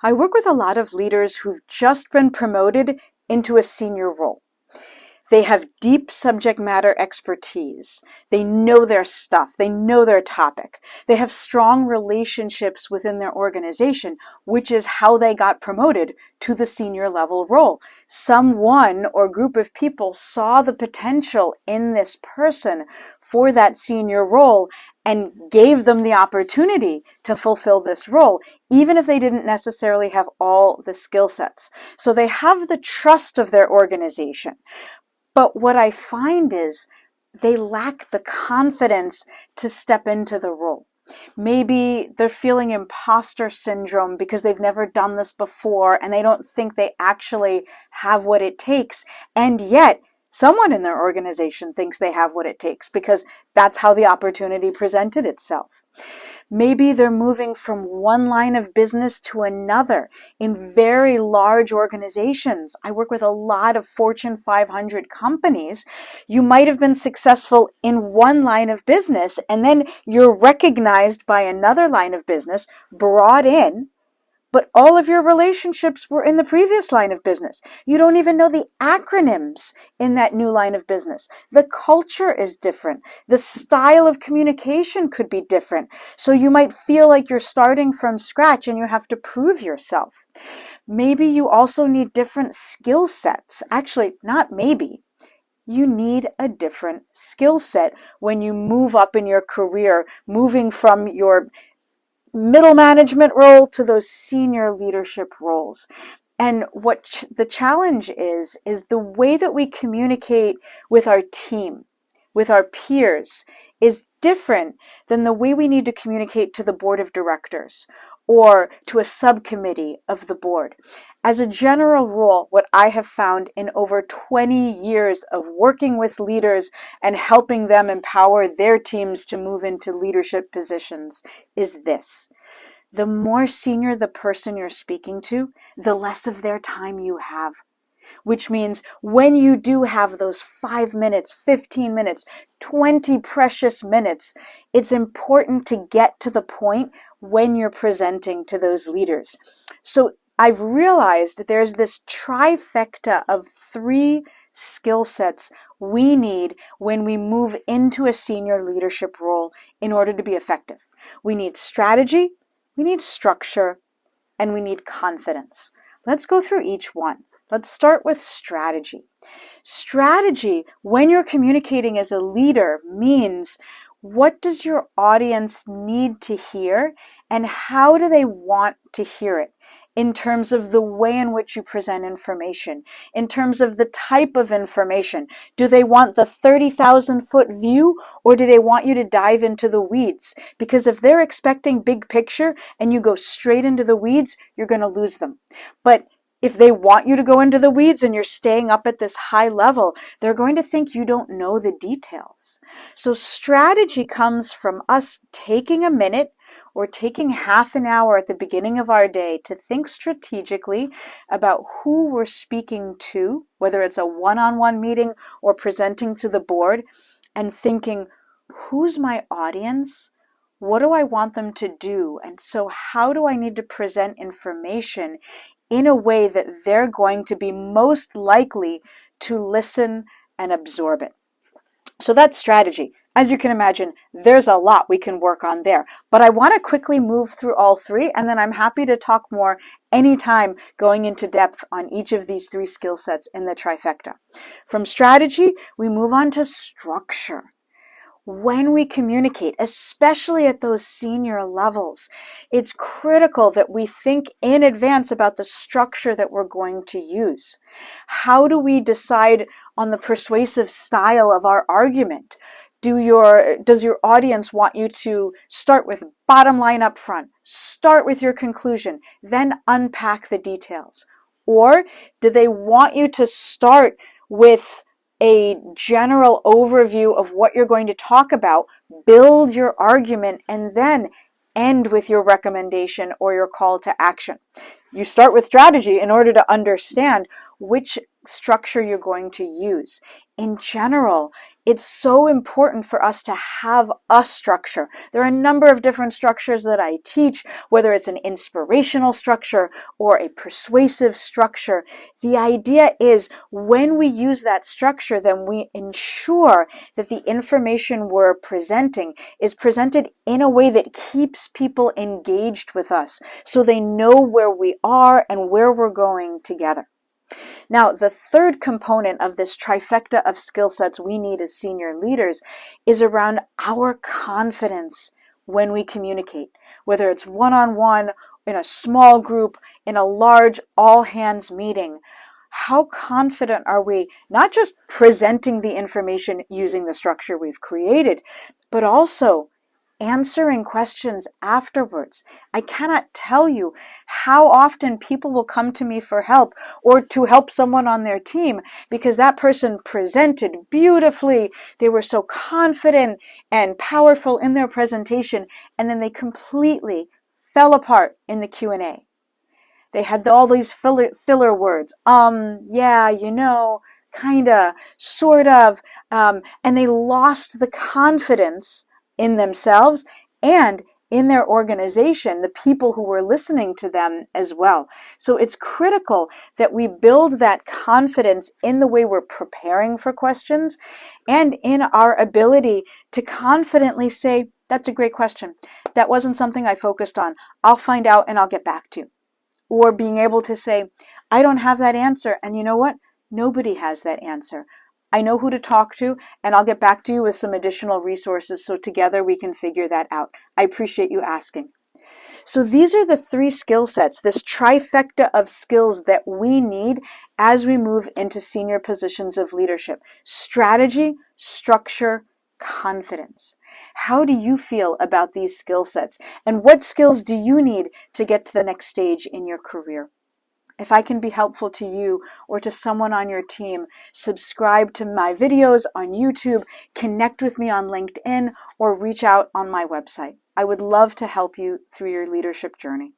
I work with a lot of leaders who've just been promoted into a senior role. They have deep subject matter expertise. They know their stuff. They know their topic. They have strong relationships within their organization, which is how they got promoted to the senior level role. Someone or group of people saw the potential in this person for that senior role and gave them the opportunity to fulfill this role, even if they didn't necessarily have all the skill sets. So they have the trust of their organization. But what I find is they lack the confidence to step into the role. Maybe they're feeling impostor syndrome because they've never done this before and they don't think they actually have what it takes. And yet, someone in their organization thinks they have what it takes because that's how the opportunity presented itself. Maybe they're moving from one line of business to another in very large organizations. I work with a lot of Fortune 500 companies. You might have been successful in one line of business, and then you're recognized by another line of business, brought in, but all of your relationships were in the previous line of business. You don't even know the acronyms in that new line of business. The culture is different. The style of communication could be different. So you might feel like you're starting from scratch and you have to prove yourself. Maybe you also need different skill sets. Actually, not maybe. You need a different skill set when you move up in your career, moving from your middle management role to those senior leadership roles. And what the challenge is the way that we communicate with our team, with our peers, is different than the way we need to communicate to the board of directors or to a subcommittee of the board. As a general rule, what I have found in over 20 years of working with leaders and helping them empower their teams to move into leadership positions is this. The more senior the person you're speaking to, the less of their time you have. Which means when you do have those 5 minutes, 15 minutes, 20 precious minutes, it's important to get to the point when you're presenting to those leaders. So I've realized there's this trifecta of 3 skill sets we need when we move into a senior leadership role in order to be effective. We need strategy, we need structure, and we need confidence. Let's go through each one. Let's start with strategy. Strategy, when you're communicating as a leader, means what does your audience need to hear and how do they want to hear it? In terms of the way in which you present information, in terms of the type of information. Do they want the 30,000-foot view or do they want you to dive into the weeds? Because if they're expecting big picture and you go straight into the weeds, you're going to lose them. But if they want you to go into the weeds and you're staying up at this high level, they're going to think you don't know the details. So strategy comes from us taking a minute or taking half an hour at the beginning of our day to think strategically about who we're speaking to, whether it's a one-on-one meeting or presenting to the board, and thinking, who's my audience? What do I want them to do? And so how do I need to present information in a way that they're going to be most likely to listen and absorb it? So that's strategy. As you can imagine, there's a lot we can work on there. But I want to quickly move through all 3, and then I'm happy to talk more anytime going into depth on each of these 3 skill sets in the trifecta. From strategy, we move on to structure. When we communicate, especially at those senior levels, it's critical that we think in advance about the structure that we're going to use. How do we decide on the persuasive style of our argument? Does your audience want you to start with bottom line up front, start with your conclusion, then unpack the details? Or do they want you to start with a general overview of what you're going to talk about, build your argument, and then end with your recommendation or your call to action? You start with strategy in order to understand which structure you're going to use. In general, it's so important for us to have a structure. There are a number of different structures that I teach, whether it's an inspirational structure or a persuasive structure. The idea is when we use that structure, then we ensure that the information we're presenting is presented in a way that keeps people engaged with us, so they know where we are and where we're going together. Now, the third component of this trifecta of skill sets we need as senior leaders is around our confidence when we communicate, whether it's one-on-one, in a small group, in a large all-hands meeting. How confident are we, not just presenting the information using the structure we've created, but also answering questions afterwards? I cannot tell you how often people will come to me for help or to help someone on their team because that person presented beautifully. They were so confident and powerful in their presentation, and then they completely fell apart in the Q&A. They had all these filler words. Yeah, kinda, sort of, and they lost the confidence in themselves and in their organization, the people who were listening to them as well. So it's critical that we build that confidence in the way we're preparing for questions and in our ability to confidently say, that's a great question. That wasn't something I focused on. I'll find out and I'll get back to you. Or being able to say, I don't have that answer. And you know what? Nobody has that answer. I know who to talk to, and I'll get back to you with some additional resources so together we can figure that out. I appreciate you asking. So these are the three skill sets, this trifecta of skills that we need as we move into senior positions of leadership: strategy, structure, confidence. How do you feel about these skill sets? And what skills do you need to get to the next stage in your career? If I can be helpful to you or to someone on your team, subscribe to my videos on YouTube, connect with me on LinkedIn, or reach out on my website. I would love to help you through your leadership journey.